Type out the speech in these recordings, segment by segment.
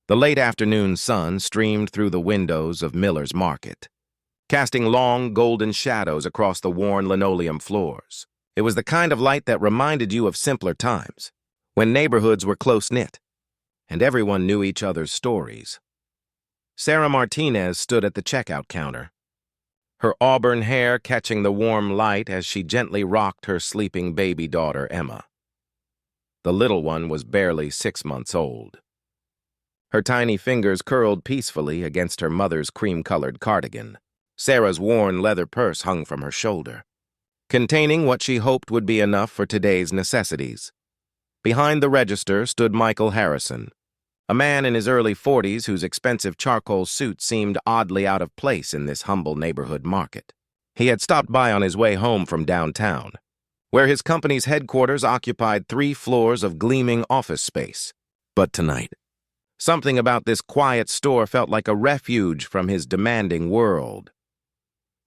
The late afternoon sun streamed through the windows of Miller's Market, casting long golden shadows across the worn linoleum floors. It was the kind of light that reminded you of simpler times, when neighborhoods were close-knit, and everyone knew each other's stories. Sarah Martinez stood at the checkout counter, her auburn hair catching the warm light as she gently rocked her sleeping baby daughter, Emma. The little one was barely 6 months old. Her tiny fingers curled peacefully against her mother's cream-colored cardigan. Sarah's worn leather purse hung from her shoulder, containing what she hoped would be enough for today's necessities. Behind the register stood Michael Harrison, a man in his early 40s whose expensive charcoal suit seemed oddly out of place in this humble neighborhood market. He had stopped by on his way home from downtown, where his company's headquarters occupied 3 floors of gleaming office space. But tonight, something about this quiet store felt like a refuge from his demanding world.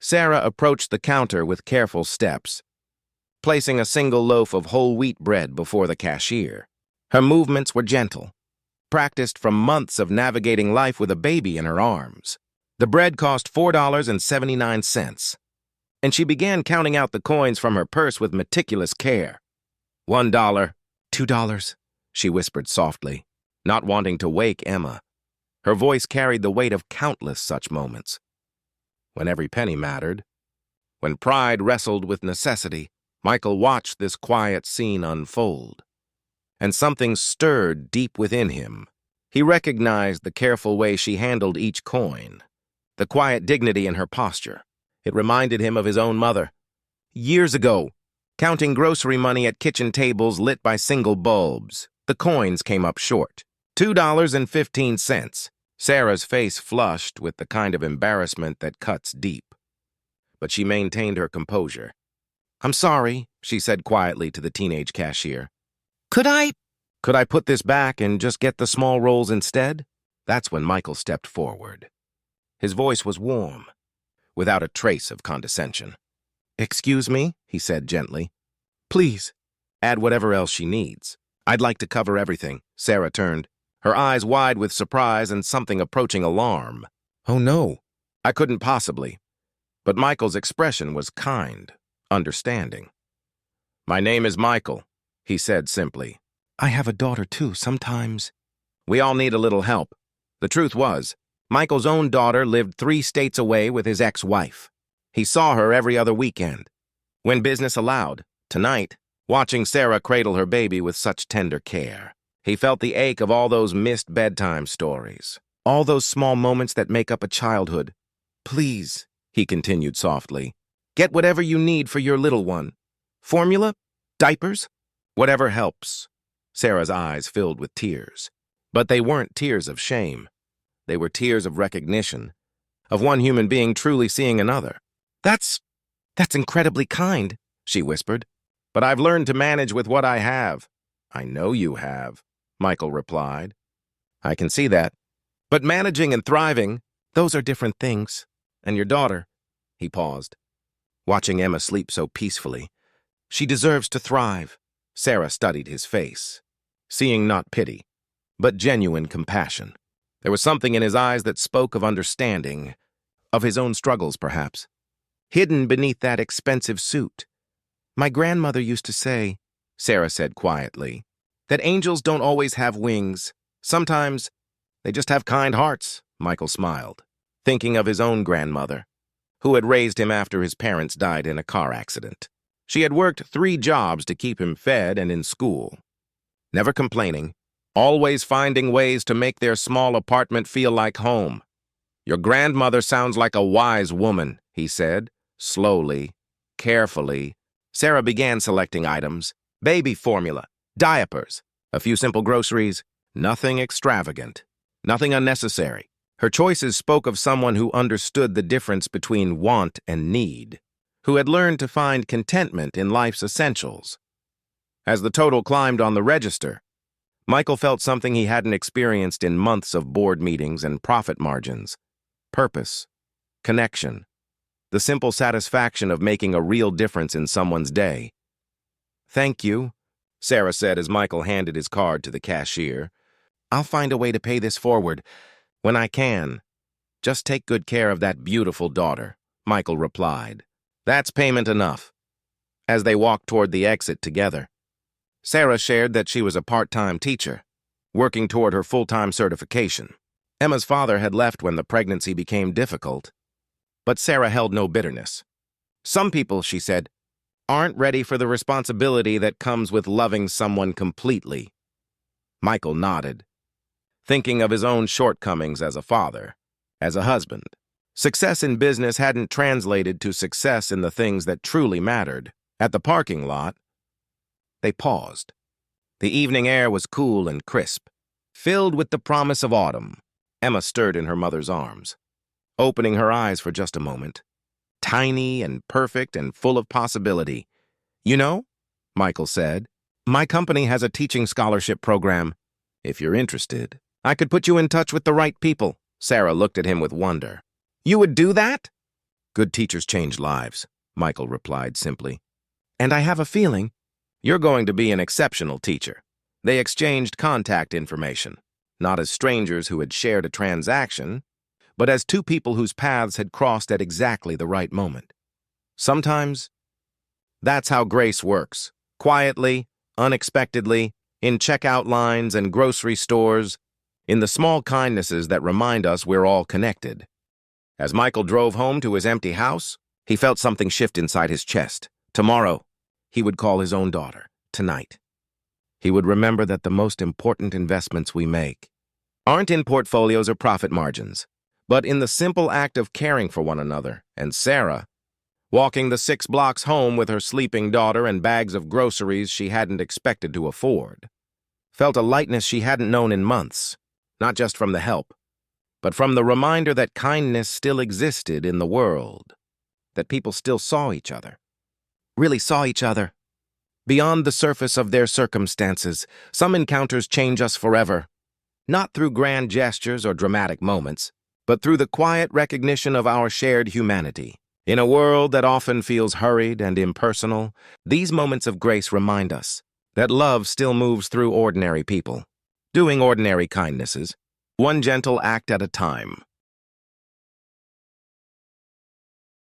Sarah approached the counter with careful steps, placing a single loaf of whole wheat bread before the cashier. Her movements were gentle, practiced from months of navigating life with a baby in her arms. The bread cost $4.79, and she began counting out the coins from her purse with meticulous care. $1, $2, she whispered softly, not wanting to wake Emma. Her voice carried the weight of countless such moments. When every penny mattered, when pride wrestled with necessity, Michael watched this quiet scene unfold, and something stirred deep within him. He recognized the careful way she handled each coin, the quiet dignity in her posture. It reminded him of his own mother. Years ago, counting grocery money at kitchen tables lit by single bulbs, the coins came up short. $2.15. Sarah's face flushed with the kind of embarrassment that cuts deep. But she maintained her composure. "I'm sorry," she said quietly to the teenage cashier. Could I put this back and just get the small rolls instead?" That's when Michael stepped forward. His voice was warm, without a trace of condescension. "Excuse me," he said gently. "Please, add whatever else she needs. I'd like to cover everything." Sarah turned, her eyes wide with surprise and something approaching alarm. "Oh no, I couldn't possibly." But Michael's expression was kind, understanding. "My name is Michael," he said simply. "I have a daughter too, sometimes." We all need a little help. The truth was, Michael's own daughter lived 3 states away with his ex-wife. He saw her every other weekend, when business allowed. Tonight, watching Sarah cradle her baby with such tender care, he felt the ache of all those missed bedtime stories, all those small moments that make up a childhood. "Please," he continued softly, "get whatever you need for your little one. Formula? Diapers? Whatever helps." Sarah's eyes filled with tears. But they weren't tears of shame. They were tears of recognition, of one human being truly seeing another. That's incredibly kind," she whispered. "But I've learned to manage with what I have." "I know you have," Michael replied. "I can see that. But managing and thriving, those are different things. And your daughter," he paused, watching Emma sleep so peacefully. "She deserves to thrive." Sarah studied his face, seeing not pity, but genuine compassion. There was something in his eyes that spoke of understanding, of his own struggles, perhaps, hidden beneath that expensive suit. "My grandmother used to say," Sarah said quietly, "that angels don't always have wings. Sometimes they just have kind hearts." Michael smiled, thinking of his own grandmother, who had raised him after his parents died in a car accident. She had worked 3 jobs to keep him fed and in school, never complaining, always finding ways to make their small apartment feel like home. "Your grandmother sounds like a wise woman," he said, slowly, carefully. Sarah began selecting items: baby formula, diapers, a few simple groceries, nothing extravagant, nothing unnecessary. Her choices spoke of someone who understood the difference between want and need, who had learned to find contentment in life's essentials. As the total climbed on the register, Michael felt something he hadn't experienced in months of board meetings and profit margins: purpose, connection, the simple satisfaction of making a real difference in someone's day. "Thank you," Sarah said as Michael handed his card to the cashier. I'll find a way to pay this forward when I can. Just take good care of that beautiful daughter, Michael replied. That's payment enough. As they walked toward the exit together, Sarah shared that she was a part-time teacher, working toward her full-time certification. Emma's father had left when the pregnancy became difficult, but Sarah held no bitterness. Some people, she said, aren't ready for the responsibility that comes with loving someone completely. Michael nodded, thinking of his own shortcomings as a father, as a husband. Success in business hadn't translated to success in the things that truly mattered. At the parking lot, they paused. The evening air was cool and crisp, filled with the promise of autumn. Emma stirred in her mother's arms, opening her eyes for just a moment. Tiny and perfect and full of possibility. You know, Michael said, my company has a teaching scholarship program. If you're interested, I could put you in touch with the right people. Sarah looked at him with wonder. You would do that? Good teachers change lives, Michael replied simply. And I have a feeling you're going to be an exceptional teacher. They exchanged contact information, not as strangers who had shared a transaction, but as two people whose paths had crossed at exactly the right moment. Sometimes, that's how grace works. Quietly, unexpectedly, in checkout lines and grocery stores, in the small kindnesses that remind us we're all connected. As Michael drove home to his empty house, he felt something shift inside his chest. Tomorrow, he would call his own daughter. Tonight, he would remember that the most important investments we make aren't in portfolios or profit margins, but in the simple act of caring for one another. And Sarah, walking the 6 blocks home with her sleeping daughter and bags of groceries she hadn't expected to afford, felt a lightness she hadn't known in months, not just from the help, but from the reminder that kindness still existed in the world, that people still saw each other, really saw each other. Beyond the surface of their circumstances, some encounters change us forever, not through grand gestures or dramatic moments, but through the quiet recognition of our shared humanity. In a world that often feels hurried and impersonal, these moments of grace remind us that love still moves through ordinary people, doing ordinary kindnesses, one gentle act at a time.